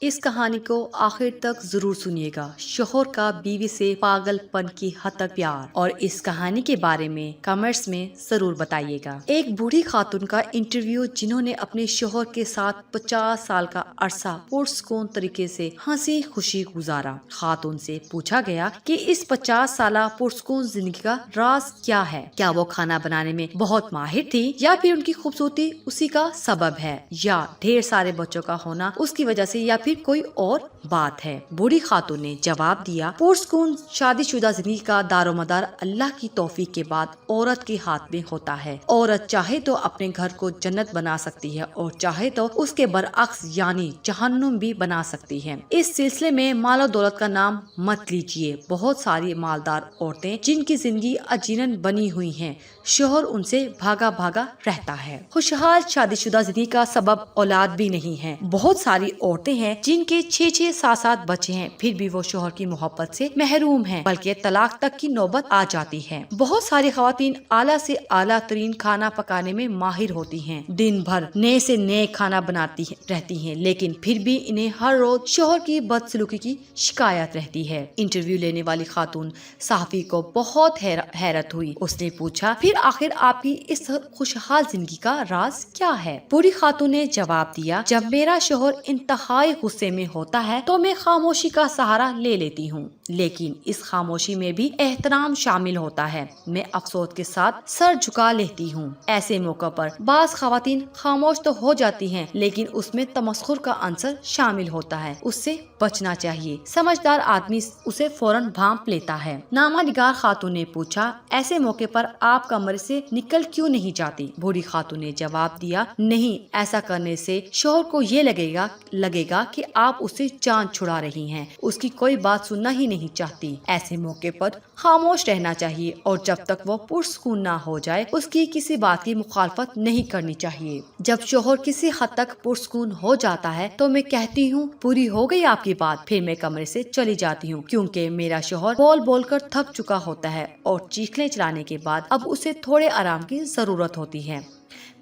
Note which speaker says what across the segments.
Speaker 1: इस कहानी को आखिर तक जरूर सुनिएगा। शोहर का बीवी से पागलपन की हद तक प्यार, और इस कहानी के बारे में कमेंट्स में जरूर बताइएगा। एक बूढ़ी खातून का इंटरव्यू जिन्होंने अपने शोहर के साथ 50 साल का अरसा पुरसकून तरीके से हंसी खुशी गुजारा। खातून से पूछा गया कि इस 50 साल पुरसकून जिंदगी का राज क्या है। क्या वो खाना बनाने में बहुत माहिर थी, या फिर उनकी खूबसूरती उसी का सबब है, या ढेर सारे बच्चों का होना उसकी वजह से, या फिर कोई और बात है। बूढ़ी खातून ने जवाब दिया, पुरसकून शादीशुदा जिंदगी का दारोमदार अल्लाह की तौफीक के बाद औरत के हाथ में होता है। औरत चाहे तो अपने घर को जन्नत बना सकती है, और चाहे तो उसके बरअक्स यानी जहन्नुम भी बना सकती है। इस सिलसिले में मालो दौलत का नाम मत लीजिए। बहुत सारी मालदार औरतें जिनकी जिंदगी अजीनन बनी हुई है, शोहर उनसे भागा भागा रहता है। खुशहाल शादीशुदा जिंदगी का सबब औलाद भी नहीं है। बहुत सारी औरतें हैं जिनके 6-6 7-7 बच्चे हैं, फिर भी वो शोहर की मोहब्बत से महरूम हैं, बल्कि तलाक तक की नौबत आ जाती है। बहुत सारी खवातीन आला से आला तरीन खाना पकाने में माहिर होती हैं, दिन भर नए से नए खाना बनाती रहती हैं, लेकिन फिर भी इन्हें हर रोज शोहर की बदसलूकी की शिकायत रहती है। इंटरव्यू लेने वाली खातून सहाफी को बहुत हैरत हुई। उसने पूछा, फिर आखिर आपकी इस खुशहाल जिंदगी का राज क्या है? बूढ़ी खातून ने जवाब दिया, जब मेरा शोहर इंतहाई गुस्से में होता है तो मैं खामोशी का सहारा ले लेती हूँ, लेकिन इस खामोशी में भी एहतराम शामिल होता है। मैं अफसोस के साथ सर झुका लेती हूँ। ऐसे मौकों पर बाज खवातीन खामोश तो हो जाती हैं, लेकिन उसमें तमस्खुर का अंसर शामिल होता है। उससे बचना चाहिए। समझदार आदमी उसे फौरन भांप लेता है। नामा निगार खातून ने पूछा, ऐसे मौके पर आप कमरे से निकल क्यों नहीं जाती? बूढ़ी खातून ने जवाब दिया, नहीं, ऐसा करने से शोहर को ये लगेगा कि आप उससे जान छुड़ा रही हैं। उसकी कोई बात सुनना ही नहीं चाहती। ऐसे मौके पर खामोश रहना चाहिए, और जब तक वो पुरसकून ना हो जाए उसकी किसी बात की मुखालफत नहीं करनी चाहिए। जब शोहर किसी हद तक पुरसकून हो जाता है तो मैं कहती हूँ, पूरी हो गई आपकी बात। फिर मैं कमरे से चली जाती हूँ, क्योंकि मेरा शोहर बोल बोल कर थक चुका होता है, और चीखने चलाने के बाद अब उसे थोड़े आराम की जरूरत होती है।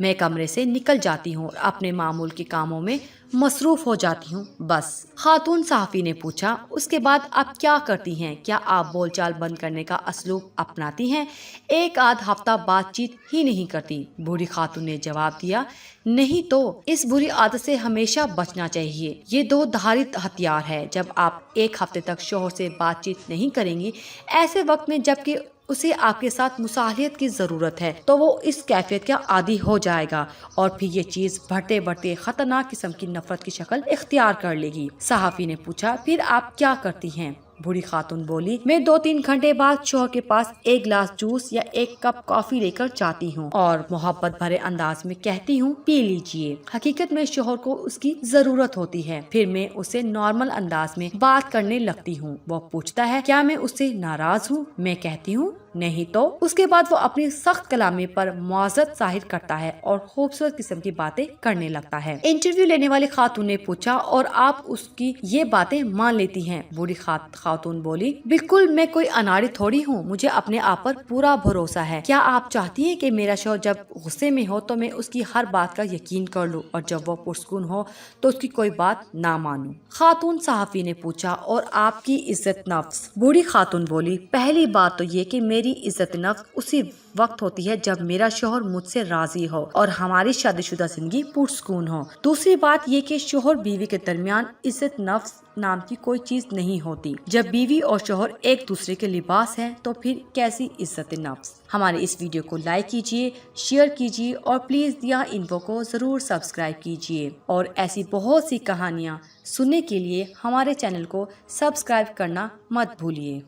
Speaker 1: मैं कमरे से निकल जाती हूँ और अपने मामूल के कामों में मसरूफ हो जाती हूँ, बस। खातून सहाफी ने पूछा, उसके बाद आप क्या करती हैं? क्या आप बोलचाल बंद करने का असलूब अपनाती हैं? एक आध हफ्ता बातचीत ही नहीं करती? बूढ़ी खातून ने जवाब दिया, नहीं तो। इस बुरी आदत से हमेशा बचना चाहिए। ये दो धारित हथियार है। जब आप एक हफ्ते तक शोहर से बातचीत नहीं करेंगी, ऐसे वक्त में जबकि उसे आपके साथ मुसाहलियत की जरूरत है, तो वो इस कैफियत का आदी हो जाएगा, और फिर ये चीज बढ़ते बढ़ते खतरनाक किस्म की नफरत की शक्ल इख्तियार कर लेगी। सहाफी ने पूछा, फिर आप क्या करती हैं? बूढ़ी खातून बोली, मैं 2-3 घंटे बाद शोहर के पास एक गिलास जूस या एक कप कॉफी लेकर जाती हूँ, और मोहब्बत भरे अंदाज में कहती हूँ, पी लीजिए। हकीकत में शोहर को उसकी जरूरत होती है। फिर मैं उसे नॉर्मल अंदाज में बात करने लगती हूँ। वो पूछता है, क्या मैं उससे नाराज हूँ? मैं कहती हूँ, नहीं तो। उसके बाद वो अपनी सख्त कलामी पर मुआज़त जाहिर करता है और खूबसूरत किस्म की बातें करने लगता है। इंटरव्यू लेने वाली खातून ने पूछा, और आप उसकी ये बातें मान लेती हैं? बूढ़ी खातून बोली, बिल्कुल, मैं कोई अनाड़ी थोड़ी हूँ। मुझे अपने आप पर पूरा भरोसा है। क्या आप चाहती हैं कि मेरा शौहर जब गुस्से में हो तो मैं उसकी हर बात का यकीन कर लूँ, और जब वो पुरसकून हो तो उसकी कोई बात ना मानूं? खातून सहाफी ने पूछा, और आपकी इज्जत नफ्स? बूढ़ी खातून बोली, पहली बात तो ये कि मेरी इज्जत नफ्स उसी वक्त होती है जब मेरा शोहर मुझसे राजी हो और हमारी शादीशुदा जिंदगी पुरसकून हो। दूसरी बात ये कि शोहर बीवी के दरमियान इज्जत नफ्स नाम की कोई चीज नहीं होती। जब बीवी और शोहर एक दूसरे के लिबास हैं, तो फिर कैसी इज्जत नफ्स? हमारे इस वीडियो को लाइक कीजिए, शेयर कीजिए, और प्लीज दिया इन्फो को जरूर सब्सक्राइब कीजिए। और ऐसी बहुत सी कहानियाँ सुनने के लिए हमारे चैनल को सब्सक्राइब करना मत भूलिए।